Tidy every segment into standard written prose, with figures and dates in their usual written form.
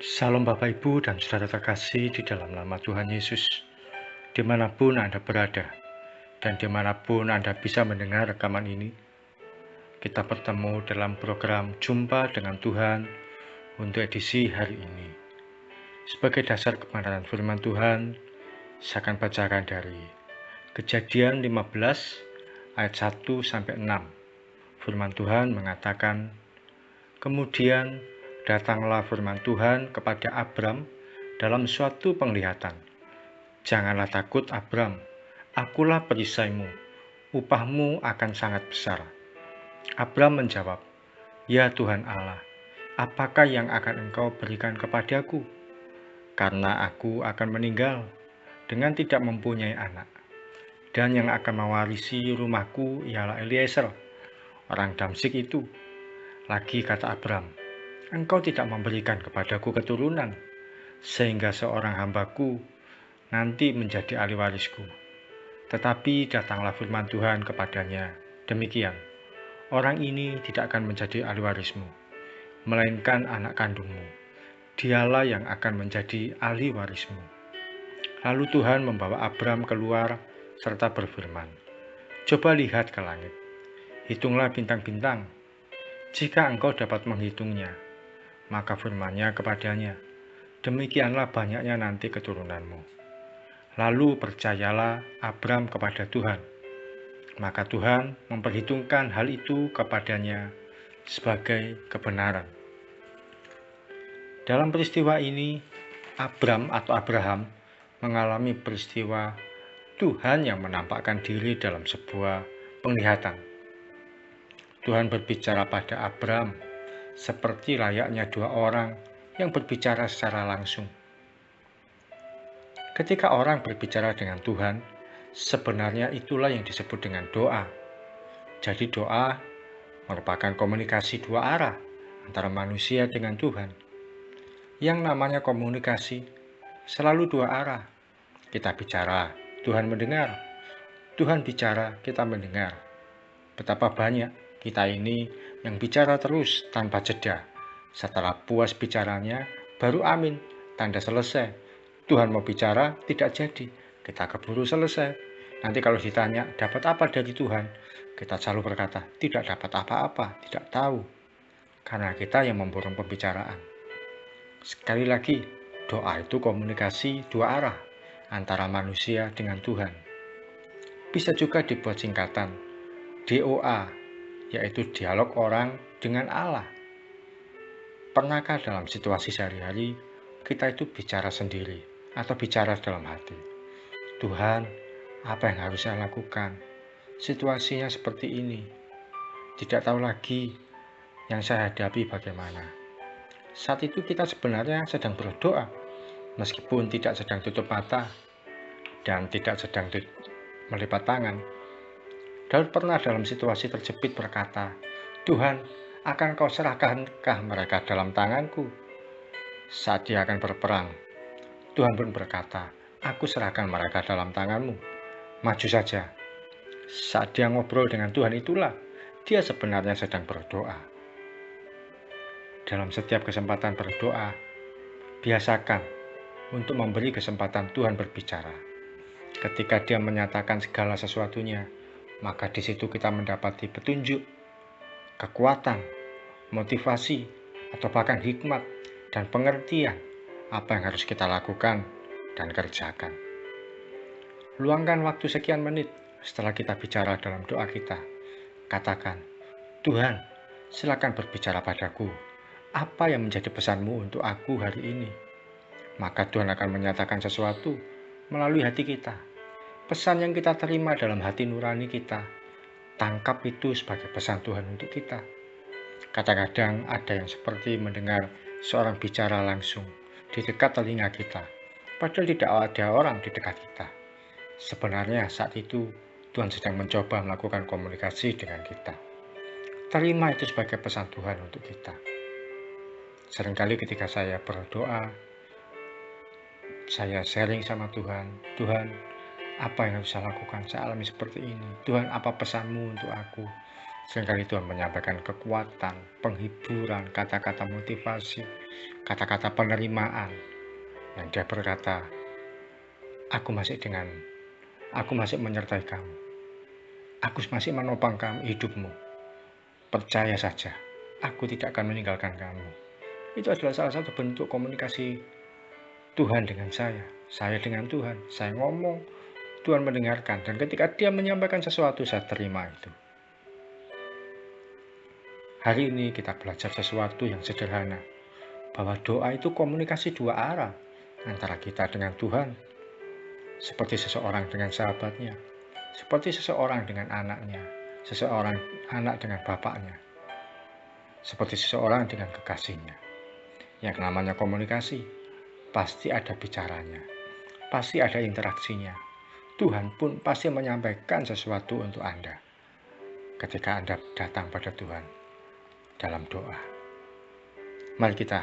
Salam Bapak Ibu dan saudara terkasih di dalam nama Tuhan Yesus, dimanapun Anda berada, dan dimanapun Anda bisa mendengar rekaman ini, kita bertemu dalam program Jumpa dengan Tuhan untuk edisi hari ini. Sebagai dasar kebenaran firman Tuhan, saya akan bacakan dari Kejadian 15 ayat 1-6. Firman Tuhan mengatakan, "Kemudian datanglah firman Tuhan kepada Abram dalam suatu penglihatan. Janganlah takut, Abram, akulah perisaimu, upahmu akan sangat besar." Abram menjawab, "Ya Tuhan Allah, apakah yang akan Engkau berikan kepadaku? Karena aku akan meninggal dengan tidak mempunyai anak. Dan yang akan mewarisi rumahku ialah Eliezer, orang Damsyik itu." Lagi kata Abram, "Engkau tidak memberikan kepadaku keturunan, sehingga seorang hambaku nanti menjadi ahli warisku." Tetapi datanglah firman Tuhan kepadanya, demikian, "Orang ini tidak akan menjadi ahli warismu, melainkan anak kandungmu. Dialah yang akan menjadi ahli warismu." Lalu Tuhan membawa Abram keluar serta berfirman, "Coba lihat ke langit, hitunglah bintang-bintang, jika engkau dapat menghitungnya." Maka firman-Nya kepadanya, "Demikianlah banyaknya nanti keturunanmu." Lalu percayalah Abram kepada Tuhan. Maka Tuhan memperhitungkan hal itu kepadanya sebagai kebenaran. Dalam peristiwa ini, Abram atau Abraham mengalami peristiwa Tuhan yang menampakkan diri dalam sebuah penglihatan. Tuhan berbicara pada Abram seperti layaknya dua orang yang berbicara secara langsung. Ketika orang berbicara dengan Tuhan, sebenarnya itulah yang disebut dengan doa. Jadi doa merupakan komunikasi dua arah antara manusia dengan Tuhan. Yang namanya komunikasi selalu dua arah. Kita bicara, Tuhan mendengar. Tuhan bicara, kita mendengar. Betapa banyak kita ini yang bicara terus tanpa jeda. Setelah puas bicaranya, baru amin, tanda selesai. Tuhan mau bicara, tidak jadi. Kita keburu selesai. Nanti kalau ditanya, dapat apa dari Tuhan? Kita selalu berkata, tidak dapat apa-apa, tidak tahu. Karena kita yang memborong pembicaraan. Sekali lagi, doa itu komunikasi dua arah antara manusia dengan Tuhan. Bisa juga dibuat singkatan, DOA, yaitu dialog orang dengan Allah. Pernahkah dalam situasi sehari-hari kita itu bicara sendiri atau bicara dalam hati? Tuhan, apa yang harus saya lakukan? Situasinya seperti ini. Tidak tahu lagi yang saya hadapi bagaimana. Saat itu kita sebenarnya sedang berdoa, meskipun tidak sedang tutup mata dan tidak sedang melipat tangan. Daud pernah dalam situasi terjepit berkata, "Tuhan, akan Kau serahkankah mereka dalam tanganku?" Saat dia akan berperang, Tuhan pun berkata, "Aku serahkan mereka dalam tanganmu. Maju saja." Saat dia ngobrol dengan Tuhan itulah dia sebenarnya sedang berdoa. Dalam setiap kesempatan berdoa, biasakan untuk memberi kesempatan Tuhan berbicara. Ketika dia menyatakan segala sesuatunya, maka di situ kita mendapati petunjuk, kekuatan, motivasi, atau bahkan hikmat dan pengertian apa yang harus kita lakukan dan kerjakan. Luangkan waktu sekian menit setelah kita bicara dalam doa kita. Katakan, "Tuhan, silakan berbicara padaku. Apa yang menjadi pesanmu untuk aku hari ini?" Maka Tuhan akan menyatakan sesuatu melalui hati kita. Pesan yang kita terima dalam hati nurani kita, tangkap itu sebagai pesan Tuhan untuk kita. Kadang-kadang ada yang seperti mendengar seorang bicara langsung di dekat telinga kita, padahal tidak ada orang di dekat kita. Sebenarnya saat itu Tuhan sedang mencoba melakukan komunikasi dengan kita. Terima itu sebagai pesan Tuhan untuk kita. Seringkali ketika saya berdoa, saya sharing sama Tuhan, "Tuhan, apa yang harus saya lakukan? Saya alami seperti ini. Tuhan, apa pesanmu untuk aku?" Seringkali Tuhan menyampaikan kekuatan, penghiburan, kata-kata motivasi, kata-kata penerimaan. Yang dia berkata, aku masih menyertai kamu. Aku masih menopang kamu, hidupmu. Percaya saja, aku tidak akan meninggalkan kamu. Itu adalah salah satu bentuk komunikasi Tuhan dengan saya dengan Tuhan. Saya ngomong, Tuhan mendengarkan. Dan ketika dia menyampaikan sesuatu, saya terima itu. Hari ini kita belajar sesuatu yang sederhana, bahwa doa itu komunikasi dua arah antara kita dengan Tuhan, seperti seseorang dengan sahabatnya, seperti seseorang dengan anaknya, seseorang anak dengan bapaknya, seperti seseorang dengan kekasihnya. Yang namanya komunikasi, pasti ada bicaranya, pasti ada interaksinya. Tuhan pun pasti menyampaikan sesuatu untuk Anda ketika Anda datang pada Tuhan dalam doa. Mari kita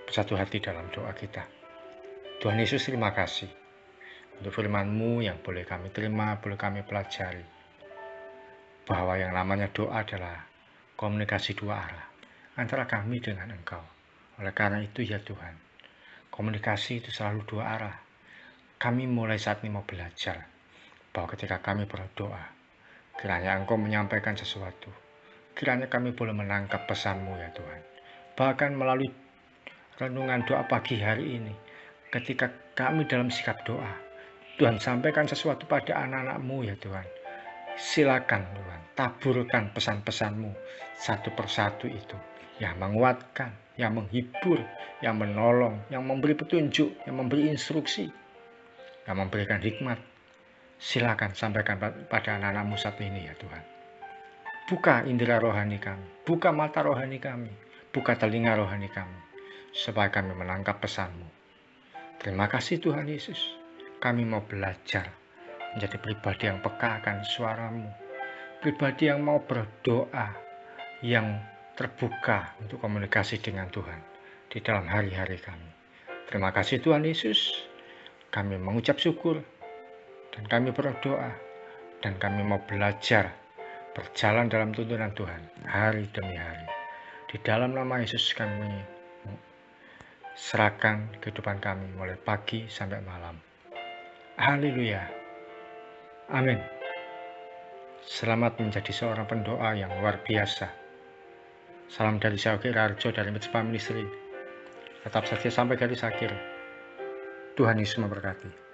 bersatu hati dalam doa kita. Tuhan Yesus, terima kasih untuk firman-Mu yang boleh kami terima, boleh kami pelajari, bahwa yang namanya doa adalah komunikasi dua arah antara kami dengan Engkau. Oleh karena itu ya Tuhan, komunikasi itu selalu dua arah. Kami mulai saat ini mau belajar bahwa ketika kami berdoa, kiranya Engkau menyampaikan sesuatu, kiranya kami boleh menangkap pesan-Mu ya Tuhan. Bahkan melalui renungan doa pagi hari ini, ketika kami dalam sikap doa, Tuhan sampaikan sesuatu pada anak-anak-Mu ya Tuhan. Silakan Tuhan, taburkan pesan-pesan-Mu satu persatu itu, yang menguatkan, yang menghibur, yang menolong, yang memberi petunjuk, yang memberi instruksi, yang memberikan hikmat. Silakan sampaikan pada anak-anak-Mu saat ini ya Tuhan. Buka indera rohani kami, buka mata rohani kami, buka telinga rohani kami, supaya kami menangkap pesan-Mu. Terima kasih Tuhan Yesus. Kami mau belajar menjadi pribadi yang peka akan suara-Mu, pribadi yang mau berdoa, yang terbuka untuk komunikasi dengan Tuhan di dalam hari-hari kami. Terima kasih Tuhan Yesus. Kami mengucap syukur dan kami berdoa dan kami mau belajar berjalan dalam tuntunan Tuhan hari demi hari. Di dalam nama Yesus kami serahkan kehidupan kami mulai pagi sampai malam. Haleluya. Amin. Selamat menjadi seorang pendoa yang luar biasa. Salam dari saya, Oki Rarjo dari Mitspa Ministry. Tetap setia sampai garis akhir. Tuhan Yesus memberkati.